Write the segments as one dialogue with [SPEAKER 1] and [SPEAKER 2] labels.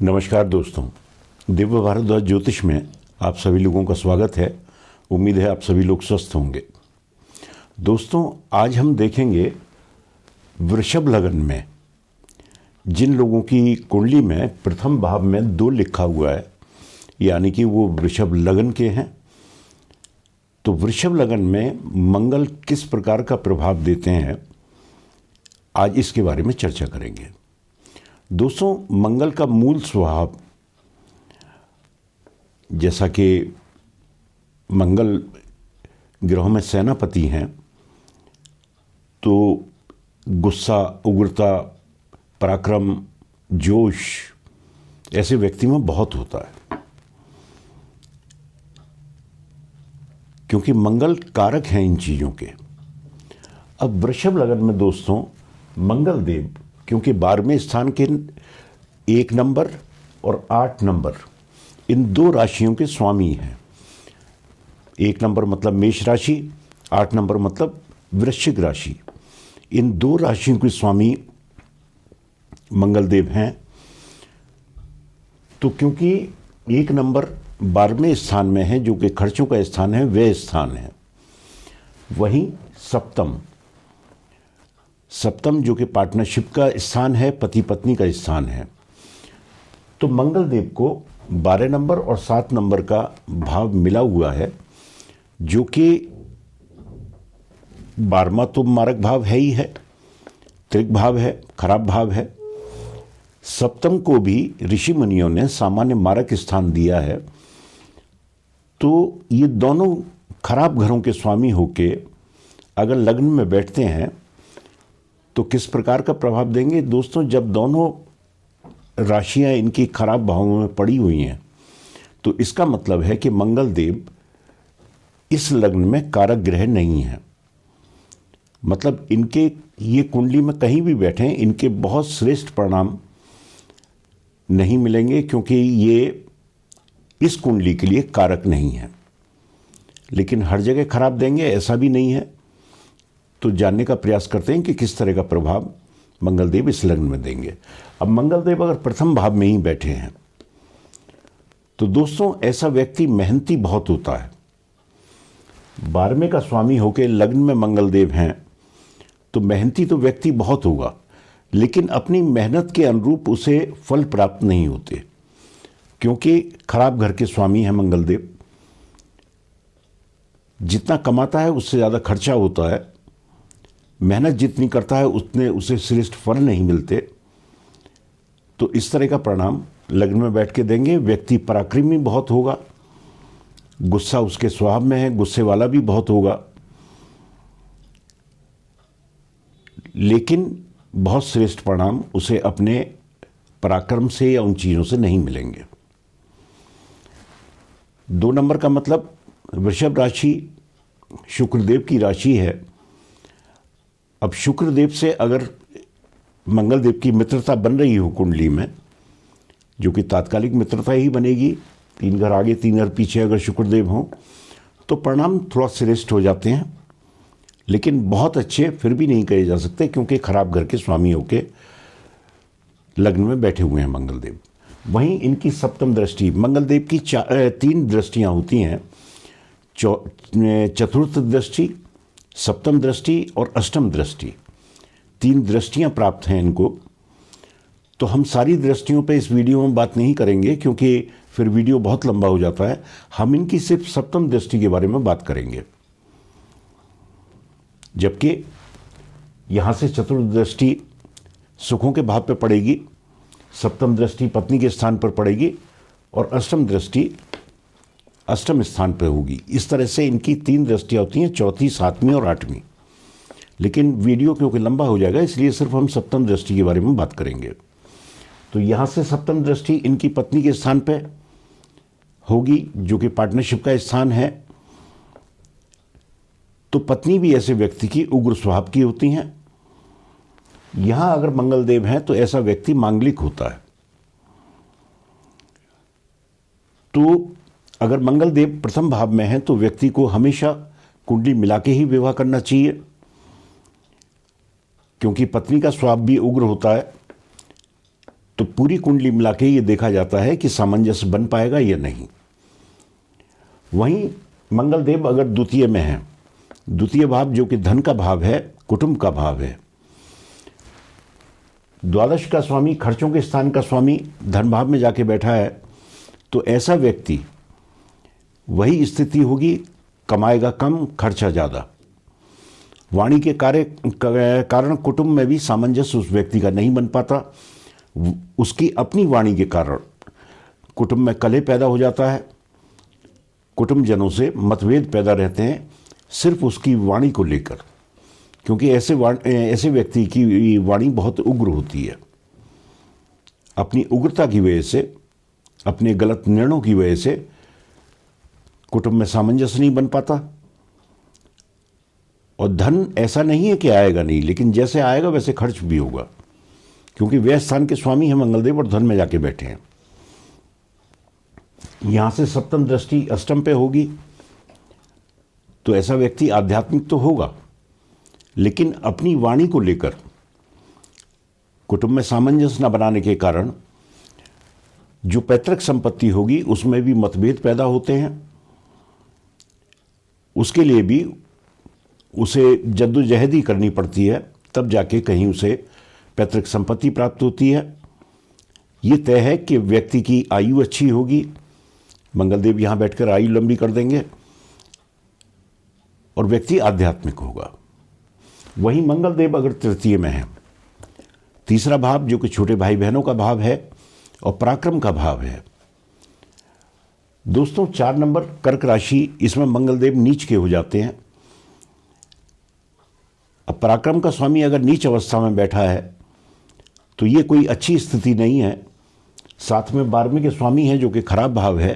[SPEAKER 1] नमस्कार दोस्तों, दिव्य भारद्वाज ज्योतिष में आप सभी लोगों का स्वागत है। उम्मीद है आप सभी लोग स्वस्थ होंगे। दोस्तों, आज हम देखेंगे वृषभ लग्न में जिन लोगों की कुंडली में प्रथम भाव में 2 लिखा हुआ है, यानी कि वो वृषभ लग्न के हैं, तो वृषभ लग्न में मंगल किस प्रकार का प्रभाव देते हैं, आज इसके बारे में चर्चा करेंगे। दोस्तों, मंगल का मूल स्वभाव, जैसा कि मंगल ग्रहों में सेनापति हैं, तो गुस्सा, उग्रता, पराक्रम, जोश ऐसे व्यक्ति में बहुत होता है, क्योंकि मंगल कारक हैं इन चीज़ों के। अब वृषभ लग्न में दोस्तों मंगल देव, क्योंकि 12वें स्थान के 1 नंबर और 8 नंबर इन 2 राशियों के स्वामी हैं। 1 नंबर मतलब मेष राशि, 8 नंबर मतलब वृश्चिक राशि। इन 2 राशियों के स्वामी मंगल देव हैं। तो क्योंकि 1 नंबर 12वें स्थान में है, जो कि खर्चों का स्थान है, व्यय स्थान है, वहीं सप्तम जो कि पार्टनरशिप का स्थान है, पति पत्नी का स्थान है। तो मंगल देव को 12 नंबर और 7 नंबर का भाव मिला हुआ है, जो कि 12वां तो मारक भाव है ही है, त्रिक भाव है, खराब भाव है। सप्तम को भी ऋषि मुनियों ने सामान्य मारक स्थान दिया है। तो ये दोनों खराब घरों के स्वामी होके अगर लग्न में बैठते हैं तो किस प्रकार का प्रभाव देंगे दोस्तों। जब दोनों राशियां इनकी खराब भावों में पड़ी हुई हैं, तो इसका मतलब है कि मंगल देव इस लग्न में कारक ग्रह नहीं है। मतलब इनके ये कुंडली में कहीं भी बैठे इनके बहुत श्रेष्ठ परिणाम नहीं मिलेंगे, क्योंकि ये इस कुंडली के लिए कारक नहीं है। लेकिन हर जगह खराब देंगे ऐसा भी नहीं है। तो जानने का प्रयास करते हैं कि किस तरह का प्रभाव मंगलदेव इस लग्न में देंगे। अब मंगलदेव अगर प्रथम भाव में ही बैठे हैं, तो दोस्तों ऐसा व्यक्ति मेहनती बहुत होता है। 12वें का स्वामी होकर लग्न में मंगलदेव हैं, तो मेहनती तो व्यक्ति बहुत होगा, लेकिन अपनी मेहनत के अनुरूप उसे फल प्राप्त नहीं होते, क्योंकि खराब घर के स्वामी हैं मंगलदेव। जितना कमाता है उससे ज़्यादा खर्चा होता है, मेहनत जितनी करता है उतने उसे श्रेष्ठ फल नहीं मिलते। तो इस तरह का परिणाम लग्न में बैठ के देंगे। व्यक्ति पराक्रमी बहुत होगा, गुस्सा उसके स्वभाव में है, गुस्से वाला भी बहुत होगा, लेकिन बहुत श्रेष्ठ परिणाम उसे अपने पराक्रम से या उन चीज़ों से नहीं मिलेंगे। 2 नंबर का मतलब वृषभ राशि शुक्रदेव की राशि है। अब शुक्रदेव से अगर मंगलदेव की मित्रता बन रही हो कुंडली में, जो कि तात्कालिक मित्रता ही बनेगी, 3 घर आगे 3 घर पीछे अगर शुक्रदेव हों, तो परिणाम थोड़ा श्रेष्ठ हो जाते हैं, लेकिन बहुत अच्छे फिर भी नहीं कहे जा सकते, क्योंकि खराब घर के स्वामी होके लग्न में बैठे हुए हैं मंगलदेव। वहीं इनकी सप्तम दृष्टि, मंगलदेव की 3 दृष्टियां होती हैं, चतुर्थ दृष्टि, सप्तम दृष्टि और अष्टम दृष्टि। 3 दृष्टियां प्राप्त हैं इनको। तो हम सारी दृष्टियों पे इस वीडियो में बात नहीं करेंगे, क्योंकि फिर वीडियो बहुत लंबा हो जाता है। हम इनकी सिर्फ सप्तम दृष्टि के बारे में बात करेंगे, जबकि यहां से चतुर्थ दृष्टि सुखों के भाव पे पड़ेगी, सप्तम दृष्टि पत्नी के स्थान पर पड़ेगी और अष्टम दृष्टि अष्टम स्थान पर होगी। इस तरह से इनकी 3 दृष्टियां होती हैं, चौथी, 7वीं और 8वीं। लेकिन वीडियो क्योंकि लंबा हो जाएगा, इसलिए सिर्फ हम सप्तम दृष्टि के बारे में बात करेंगे। तो यहाँ से सप्तम दृष्टि इनकी पत्नी के स्थान पे होगी, जो कि पार्टनरशिप का स्थान है। तो पत्नी भी ऐसे व्यक्ति की उग्र स्वभाव की होती हैं। यहाँ अगर मंगलदेव हैं तो ऐसा व्यक्ति मांगलिक होता है। तो अगर मंगल देव प्रथम भाव में है तो व्यक्ति को हमेशा कुंडली मिला के ही विवाह करना चाहिए, क्योंकि पत्नी का स्वभाव भी उग्र होता है। तो पूरी कुंडली मिला के ये देखा जाता है कि सामंजस्य बन पाएगा या नहीं। वहीं मंगलदेव अगर द्वितीय में है, द्वितीय भाव जो कि धन का भाव है, कुटुंब का भाव है, द्वादश का स्वामी, खर्चों के स्थान का स्वामी धन भाव में जाके बैठा है, तो ऐसा व्यक्ति, वही स्थिति होगी, कमाएगा कम, खर्चा ज़्यादा। वाणी के कारण कुटुंब में भी सामंजस्य उस व्यक्ति का नहीं बन पाता। उसकी अपनी वाणी के कारण कुटुंब में कलह पैदा हो जाता है, कुटुंबजनों से मतभेद पैदा रहते हैं सिर्फ उसकी वाणी को लेकर, क्योंकि ऐसे व्यक्ति की वाणी बहुत उग्र होती है। अपनी उग्रता की वजह से, अपने गलत निर्णयों की वजह से कुटुंब में सामंजस्य नहीं बन पाता। और धन ऐसा नहीं है कि आएगा नहीं, लेकिन जैसे आएगा वैसे खर्च भी होगा, क्योंकि व्यय स्थान के स्वामी हैं मंगलदेव और धन में जाके बैठे हैं। यहां से सप्तम दृष्टि अष्टम पे होगी, तो ऐसा व्यक्ति आध्यात्मिक तो होगा, लेकिन अपनी वाणी को लेकर कुटुंब में सामंजस्य न बनाने के कारण जो पैतृक संपत्ति होगी उसमें भी मतभेद पैदा होते हैं। उसके लिए भी उसे जद्दोजहद करनी पड़ती है, तब जाके कहीं उसे पैतृक संपत्ति प्राप्त होती है। ये तय है कि व्यक्ति की आयु अच्छी होगी, मंगलदेव यहाँ बैठकर आयु लंबी कर देंगे, और व्यक्ति आध्यात्मिक होगा। वहीं मंगलदेव अगर तृतीय में है, तीसरा भाव जो कि छोटे भाई बहनों का भाव है और पराक्रम का भाव है। दोस्तों 4 नंबर कर्क राशि, इसमें मंगलदेव नीच के हो जाते हैं। अब पराक्रम का स्वामी अगर नीच अवस्था में बैठा है तो ये कोई अच्छी स्थिति नहीं है। साथ में 12वें के स्वामी हैं जो कि खराब भाव है,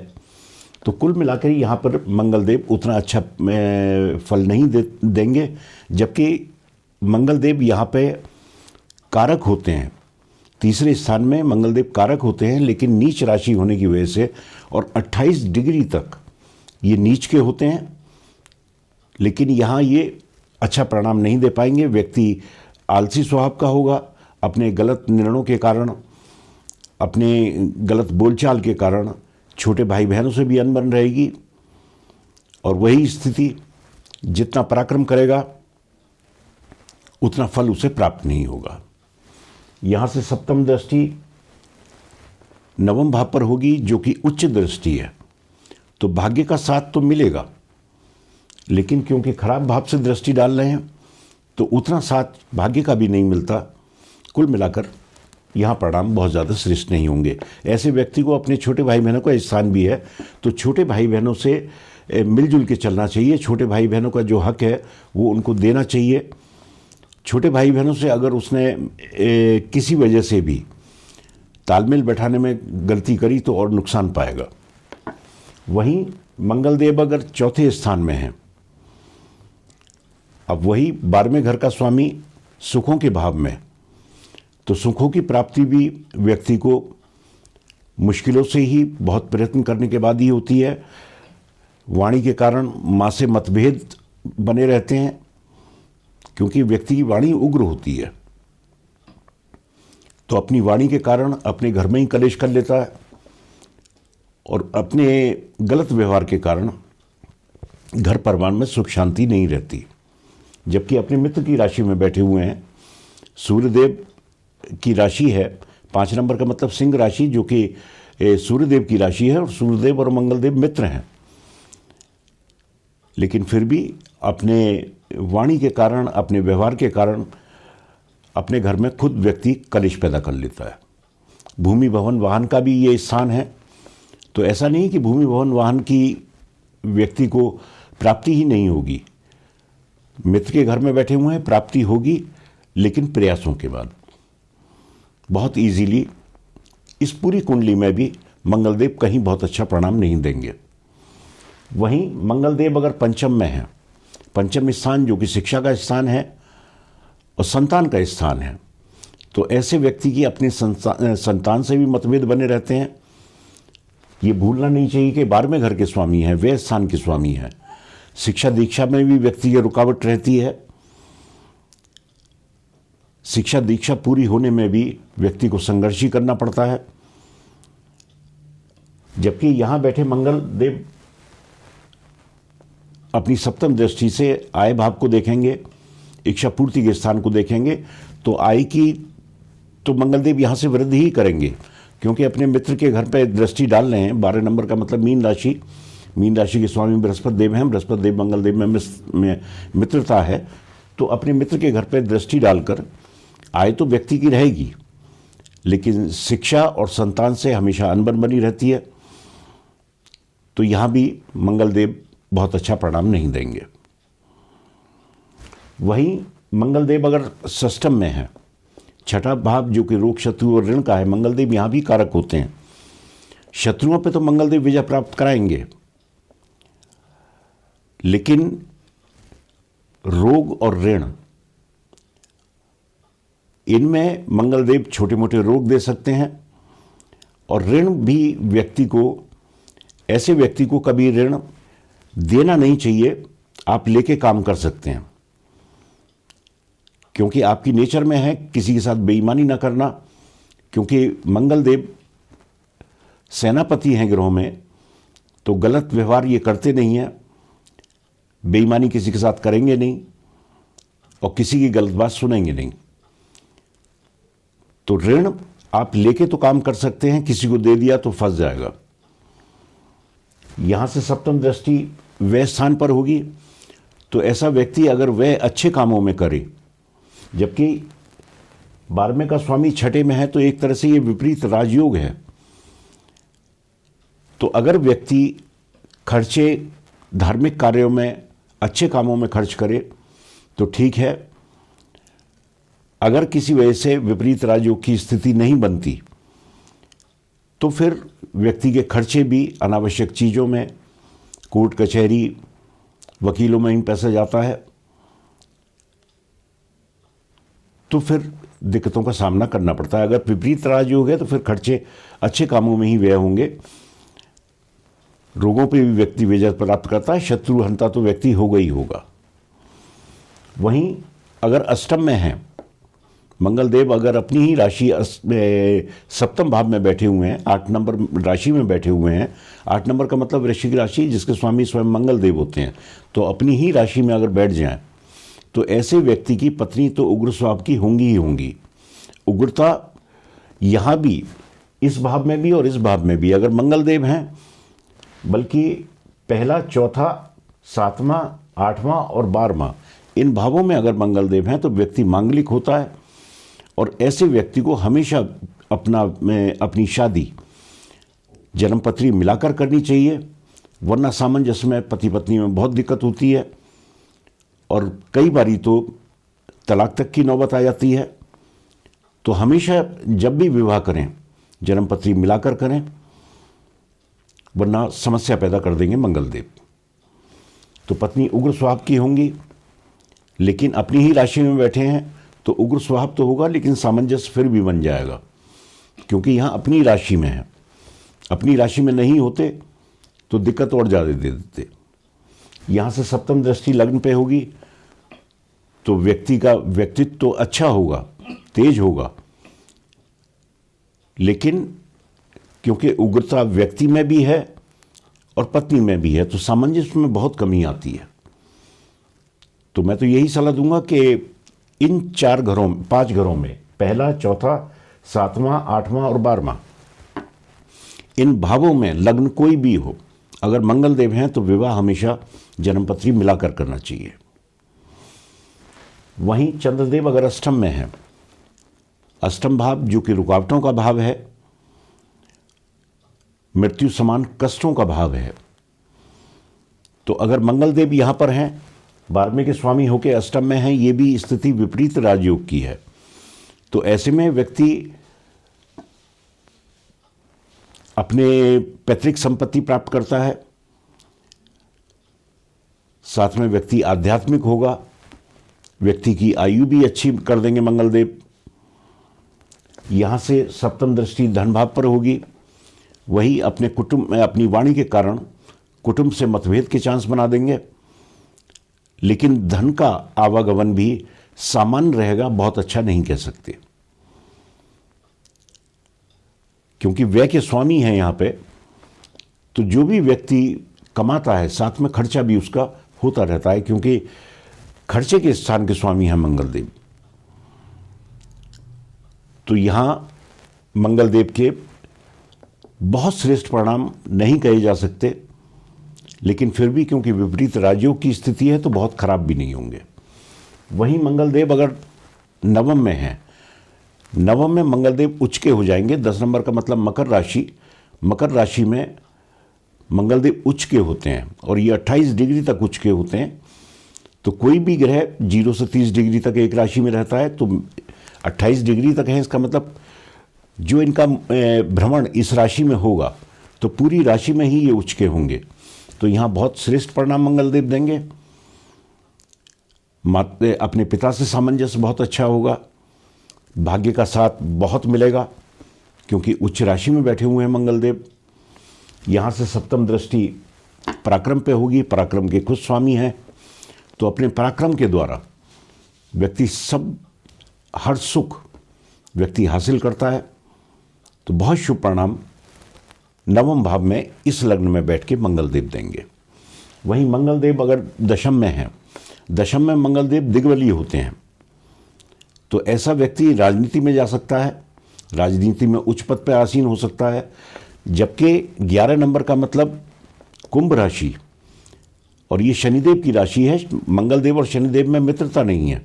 [SPEAKER 1] तो कुल मिलाकर यहाँ पर मंगलदेव उतना अच्छा फल नहीं देंगे। जबकि मंगलदेव यहाँ पे कारक होते हैं, तीसरे स्थान में मंगलदेव कारक होते हैं, लेकिन नीच राशि होने की वजह से और 28 डिग्री तक ये नीच के होते हैं, लेकिन यहाँ ये अच्छा परिणाम नहीं दे पाएंगे। व्यक्ति आलसी स्वभाव का होगा, अपने गलत निर्णयों के कारण, अपने गलत बोलचाल के कारण छोटे भाई बहनों से भी अनबन रहेगी, और वही स्थिति जितना पराक्रम करेगा उतना फल उसे प्राप्त नहीं होगा। यहाँ से सप्तम दृष्टि नवम भाव पर होगी जो कि उच्च दृष्टि है, तो भाग्य का साथ तो मिलेगा, लेकिन क्योंकि खराब भाव से दृष्टि डाल रहे हैं तो उतना साथ भाग्य का भी नहीं मिलता। कुल मिलाकर यहाँ परिणाम बहुत ज़्यादा श्रेष्ठ नहीं होंगे। ऐसे व्यक्ति को अपने छोटे भाई बहनों का स्थान भी है, तो छोटे भाई बहनों से मिलजुल के चलना चाहिए। छोटे भाई बहनों का जो हक है वो उनको देना चाहिए। छोटे भाई बहनों से अगर उसने किसी वजह से भी तालमेल बैठाने में गलती करी तो और नुकसान पाएगा। वहीं मंगलदेव अगर चौथे स्थान में है, अब वही 12वें घर का स्वामी सुखों के भाव में, तो सुखों की प्राप्ति भी व्यक्ति को मुश्किलों से ही बहुत प्रयत्न करने के बाद ही होती है। वाणी के कारण माँ से मतभेद बने रहते हैं, क्योंकि व्यक्ति की वाणी उग्र होती है, तो अपनी वाणी के कारण अपने घर में ही कलेश कर लेता है, और अपने गलत व्यवहार के कारण घर परिवार में सुख शांति नहीं रहती। जबकि अपने मित्र की राशि में बैठे हुए हैं, सूर्यदेव की राशि है 5 नंबर का मतलब सिंह राशि, जो कि सूर्यदेव की राशि है, और सूर्यदेव और मंगलदेव मित्र हैं, लेकिन फिर भी अपने वाणी के कारण, अपने व्यवहार के कारण अपने घर में खुद व्यक्ति कलेश पैदा कर लेता है। भूमि भवन वाहन का भी ये स्थान है, तो ऐसा नहीं कि भूमि भवन वाहन की व्यक्ति को प्राप्ति ही नहीं होगी। मित्र के घर में बैठे हुए हैं, प्राप्ति होगी, लेकिन प्रयासों के बाद बहुत इजीली। इस पूरी कुंडली में भी मंगलदेव कहीं बहुत अच्छा परिणाम नहीं देंगे। वहीं मंगलदेव अगर पंचम में है, पंचम स्थान जो कि शिक्षा का स्थान है और संतान का स्थान है, तो ऐसे व्यक्ति की अपने संतान से भी मतभेद बने रहते हैं। ये भूलना नहीं चाहिए कि 12वें घर के स्वामी हैं, वे स्थान के स्वामी हैं। शिक्षा दीक्षा में भी व्यक्ति की रुकावट रहती है। शिक्षा दीक्षा पूरी होने में भी व्यक्ति को संघर्ष ही करना पड़ता है। जबकि यहां बैठे मंगल देव अपनी सप्तम दृष्टि से आय भाव को देखेंगे, इच्छा पूर्ति के स्थान को देखेंगे, तो आय की तो मंगलदेव यहां से वृद्धि ही करेंगे, क्योंकि अपने मित्र के घर पर दृष्टि डाल रहे हैं। 12 नंबर का मतलब मीन राशि, मीन राशि के स्वामी बृहस्पति देव हैं, बृहस्पति देव मंगलदेव में मित्रता है, तो अपने मित्र के घर पर दृष्टि डालकर आय तो व्यक्ति की रहेगी, लेकिन शिक्षा और संतान से हमेशा अनबन बनी रहती है। तो यहां भी मंगलदेव बहुत अच्छा परिणाम नहीं देंगे। वहीं मंगलदेव अगर षष्ठम में है, छठा भाव जो कि रोग शत्रु और ऋण का है, मंगलदेव यहां भी कारक होते हैं। शत्रुओं पे तो मंगलदेव विजय प्राप्त कराएंगे, लेकिन रोग और ऋण, इनमें मंगलदेव छोटे मोटे रोग दे सकते हैं। और ऋण भी व्यक्ति को, ऐसे व्यक्ति को कभी ऋण देना नहीं चाहिए, आप लेके काम कर सकते हैं, क्योंकि आपकी नेचर में है किसी के साथ बेईमानी ना करना। क्योंकि मंगलदेव सेनापति हैं ग्रहों में, तो गलत व्यवहार ये करते नहीं हैं, बेईमानी किसी के साथ करेंगे नहीं और किसी की गलत बात सुनेंगे नहीं। तो ऋण आप लेके तो काम कर सकते हैं, किसी को दे दिया तो फंस जाएगा। यहां से सप्तम दृष्टि वह स्थान पर होगी, तो ऐसा व्यक्ति अगर वह अच्छे कामों में करे, जबकि 12वें का स्वामी छठे में है, तो एक तरह से ये विपरीत राजयोग है। तो अगर व्यक्ति खर्चे धार्मिक कार्यों में, अच्छे कामों में खर्च करे तो ठीक है। अगर किसी वजह से विपरीत राजयोग की स्थिति नहीं बनती, तो फिर व्यक्ति के खर्चे भी अनावश्यक चीज़ों में, कोर्ट कचहरी, वकीलों में ही पैसा जाता है, तो फिर दिक्कतों का सामना करना पड़ता है। अगर विपरीत राजयोग है तो फिर खर्चे अच्छे कामों में ही व्यय होंगे। रोगों पे भी व्यक्ति विजय प्राप्त करता है, शत्रु हंता तो व्यक्ति होगा ही होगा। वहीं अगर अष्टम में है मंगलदेव, अगर अपनी ही राशि सप्तम भाव में बैठे हुए हैं, 8 नंबर राशि में बैठे हुए हैं, 8 नंबर का मतलब वृश्चिक राशि जिसके स्वामी स्वयं मंगलदेव होते हैं, तो अपनी ही राशि में अगर बैठ जाएं, तो ऐसे व्यक्ति की पत्नी तो उग्र स्वभाव की होंगी ही होंगी। उग्रता यहाँ भी, इस भाव में भी और इस भाव में भी अगर मंगलदेव हैं, बल्कि पहला, चौथा, 7वां, 8वां और 12वां, इन भावों में अगर मंगलदेव हैं तो व्यक्ति मांगलिक होता है। और ऐसे व्यक्ति को हमेशा अपनी शादी जन्मपत्री मिलाकर करनी चाहिए, वरना सामंजस्य में पति पत्नी में बहुत दिक्कत होती है और कई बारी तो तलाक तक की नौबत आ जाती है। तो हमेशा जब भी विवाह करें जन्मपत्री मिलाकर करें, वरना समस्या पैदा कर देंगे मंगलदेव। तो पत्नी उग्र स्वभाव की होंगी, लेकिन अपनी ही राशि में बैठे हैं तो उग्र स्वभाव तो होगा, लेकिन सामंजस्य फिर भी बन जाएगा, क्योंकि यहाँ अपनी राशि में है। अपनी राशि में नहीं होते तो दिक्कत और ज़्यादा दे देते। यहाँ से सप्तम दृष्टि लग्न पे होगी, तो व्यक्ति का व्यक्तित्व तो अच्छा होगा, तेज होगा, लेकिन क्योंकि उग्रता व्यक्ति में भी है और पत्नी में भी है, तो सामंजस्य में बहुत कमी आती है। तो मैं तो यही सलाह दूंगा कि इन 5 घरों में, पहला, चौथा, 7वां, 8वां और 12वां, इन भावों में लग्न कोई भी हो, अगर मंगलदेव हैं तो विवाह हमेशा जन्मपत्री मिलाकर करना चाहिए। वहीं चंद्रदेव अगर अष्टम में है, अष्टम भाव जो कि रुकावटों का भाव है, मृत्यु समान कष्टों का भाव है, तो अगर मंगलदेव यहां पर हैं, 12वें के स्वामी होकर अष्टम में हैं, ये भी स्थिति विपरीत राजयोग की है। तो ऐसे में व्यक्ति अपने पैतृक संपत्ति प्राप्त करता है, साथ में व्यक्ति आध्यात्मिक होगा, व्यक्ति की आयु भी अच्छी कर देंगे मंगलदेव। यहां से सप्तम दृष्टि धन भाव पर होगी, वही अपने कुटुंब में अपनी वाणी के कारण कुटुंब से मतभेद के चांस बना देंगे, लेकिन धन का आवागमन भी सामान्य रहेगा, बहुत अच्छा नहीं कह सकते, क्योंकि व्यय के स्वामी हैं यहाँ पे। तो जो भी व्यक्ति कमाता है साथ में खर्चा भी उसका होता रहता है, क्योंकि खर्चे के स्थान के स्वामी हैं मंगलदेव। तो यहां मंगलदेव के बहुत श्रेष्ठ परिणाम नहीं कहे जा सकते, लेकिन फिर भी क्योंकि विपरीत राजयोग की स्थिति है तो बहुत खराब भी नहीं होंगे। वहीं मंगलदेव अगर नवम में है, नवम में मंगलदेव उच्च के हो जाएंगे। 10 नंबर का मतलब मकर राशि, मकर राशि में मंगलदेव उच्च के होते हैं और ये 28 डिग्री तक उच्च के होते हैं। तो कोई भी ग्रह 0 से 30 डिग्री तक एक राशि में रहता है, तो 28 डिग्री तक है, इसका मतलब जो इनका भ्रमण इस राशि में होगा तो पूरी राशि में ही ये उच्च के होंगे। तो यहाँ बहुत श्रेष्ठ परिणाम मंगलदेव देंगे। अपने पिता से सामंजस्य बहुत अच्छा होगा, भाग्य का साथ बहुत मिलेगा, क्योंकि उच्च राशि में बैठे हुए हैं मंगलदेव। यहाँ से सप्तम दृष्टि पराक्रम पे होगी, पराक्रम के खुद स्वामी हैं, तो अपने पराक्रम के द्वारा व्यक्ति सब हर सुख व्यक्ति हासिल करता है। तो बहुत शुभ परिणाम नवम भाव में इस लग्न में बैठ के मंगलदेव देंगे। वहीं मंगलदेव अगर दशम में है, दशम में मंगलदेव दिग्बलीय होते हैं, तो ऐसा व्यक्ति राजनीति में जा सकता है, राजनीति में उच्च पद पर आसीन हो सकता है। जबकि 11 नंबर का मतलब कुंभ राशि, और ये शनिदेव की राशि है। मंगलदेव और शनिदेव में मित्रता नहीं है,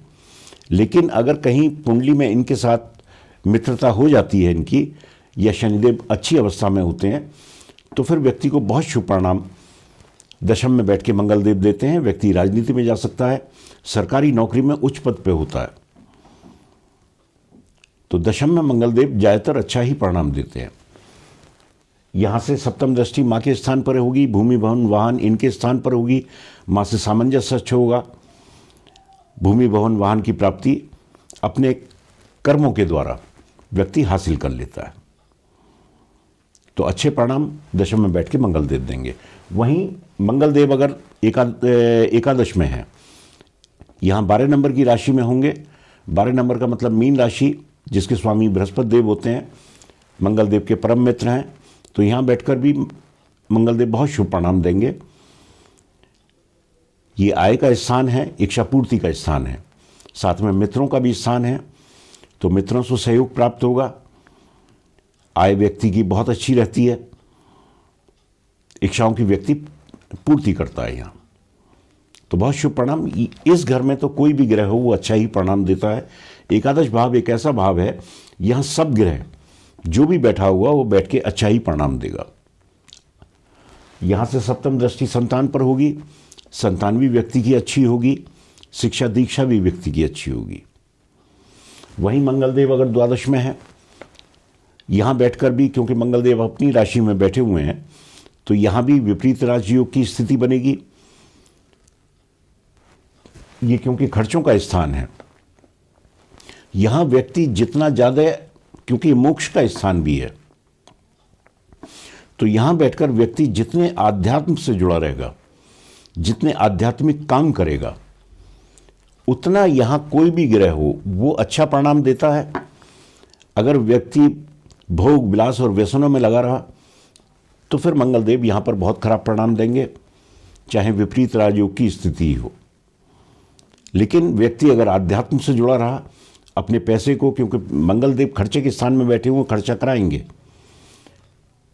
[SPEAKER 1] लेकिन अगर कहीं कुंडली में इनके साथ मित्रता हो जाती है इनकी, या शनिदेव अच्छी अवस्था में होते हैं, तो फिर व्यक्ति को बहुत शुभ परिणाम दशम में बैठ के मंगलदेव देते हैं। व्यक्ति राजनीति में जा सकता है, सरकारी नौकरी में उच्च पद पे होता है। तो दशम में मंगलदेव ज्यादातर अच्छा ही परिणाम देते हैं। यहाँ से सप्तम दृष्टि माँ के स्थान पर होगी, भूमि भवन वाहन इनके स्थान पर होगी, माँ से सामंजस्य अच्छा होगा। भूमि भवन वाहन की प्राप्ति अपने कर्मों के द्वारा व्यक्ति हासिल कर लेता है। तो अच्छे परिणाम दशम में बैठ के मंगलदेव देंगे। वहीं मंगलदेव अगर एकादश में है, यहाँ 12 नंबर की राशि में होंगे। 12 नंबर का मतलब मीन राशि, जिसके स्वामी बृहस्पति देव होते हैं, मंगलदेव के परम मित्र हैं। तो यहाँ बैठकर भी मंगलदेव बहुत शुभ परिणाम देंगे। ये आय का स्थान है, इच्छा पूर्ति का स्थान है, साथ में मित्रों का भी स्थान है, तो मित्रों से सहयोग प्राप्त होगा। आय व्यक्ति की बहुत अच्छी रहती है, इच्छाओं की व्यक्ति पूर्ति करता है यहाँ। तो बहुत शुभ परिणाम। इस घर में तो कोई भी ग्रह हो वो अच्छा ही परिणाम देता है। एकादश भाव एक ऐसा भाव है, यहाँ सब ग्रह जो भी बैठा हुआ वो बैठ के अच्छा ही परिणाम देगा। यहाँ से सप्तम दृष्टि संतान पर होगी, संतान भी व्यक्ति की अच्छी होगी, शिक्षा दीक्षा भी व्यक्ति की अच्छी होगी। वहीं मंगलदेव अगर द्वादश में है, यहाँ बैठकर भी क्योंकि मंगलदेव अपनी राशि में बैठे हुए हैं, तो यहाँ भी विपरीत राजयोग की स्थिति बनेगी। ये क्योंकि खर्चों का स्थान है, यहाँ व्यक्ति जितना ज़्यादा, क्योंकि मोक्ष का स्थान भी है, तो यहाँ बैठकर व्यक्ति जितने आध्यात्म से जुड़ा रहेगा, जितने आध्यात्मिक काम करेगा, उतना यहाँ कोई भी ग्रह हो वो अच्छा परिणाम देता है। अगर व्यक्ति भोग विलास और व्यसनों में लगा रहा तो फिर मंगलदेव यहाँ पर बहुत खराब परिणाम देंगे, चाहे विपरीत राजयोग की स्थिति हो। लेकिन व्यक्ति अगर आध्यात्म से जुड़ा रहा, अपने पैसे को, क्योंकि मंगलदेव खर्चे के स्थान में बैठे हुए खर्चा कराएंगे,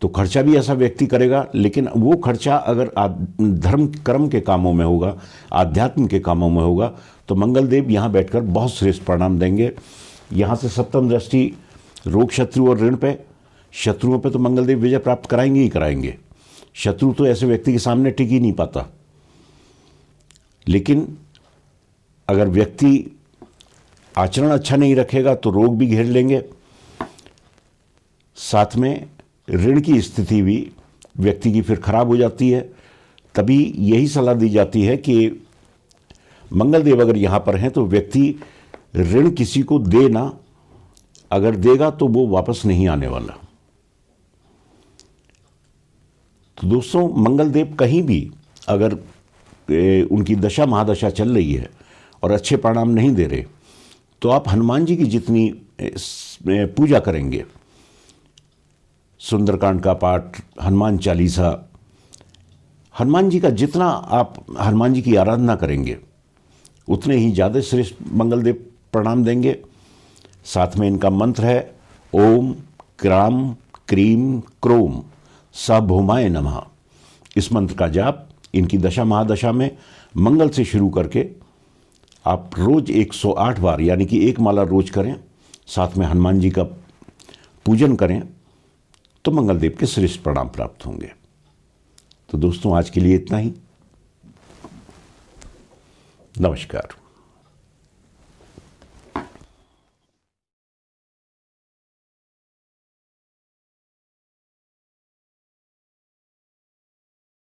[SPEAKER 1] तो खर्चा भी ऐसा व्यक्ति करेगा, लेकिन वो खर्चा अगर धर्म कर्म के कामों में होगा, आध्यात्म के कामों में होगा, तो मंगलदेव यहाँ बैठकर बहुत श्रेष्ठ परिणाम देंगे। यहाँ से सप्तम दृष्टि रोग शत्रु और ऋण पे, शत्रुओं पे तो मंगलदेव विजय प्राप्त कराएंगे ही कराएंगे। शत्रु तो ऐसे व्यक्ति के सामने टिक ही नहीं पाता। लेकिन अगर व्यक्ति आचरण अच्छा नहीं रखेगा तो रोग भी घेर लेंगे, साथ में ऋण की स्थिति भी व्यक्ति की फिर खराब हो जाती है। तभी यही सलाह दी जाती है कि मंगलदेव अगर यहाँ पर हैं तो व्यक्ति ऋण किसी को दे ना, अगर देगा तो वो वापस नहीं आने वाला। तो दोस्तों, मंगलदेव कहीं भी अगर उनकी दशा महादशा चल रही है और अच्छे परिणाम नहीं दे रहे, तो आप हनुमान जी की जितनी पूजा करेंगे, सुंदरकांड का पाठ, हनुमान चालीसा, हनुमान जी का जितना आप हनुमान जी की आराधना करेंगे उतने ही ज़्यादा श्रेष्ठ मंगलदेव प्रणाम देंगे। साथ में इनका मंत्र है ओम क्राम क्रीम क्रोम सभौमाय नमः। इस मंत्र का जाप इनकी दशा महादशा में मंगल से शुरू करके आप रोज 108 बार यानी कि एक माला रोज करें, साथ में हनुमान जी का पूजन करें, तो मंगलदेव के श्रेष्ठ प्रणाम प्राप्त होंगे। तो दोस्तों, आज के लिए इतना ही। नमस्कार।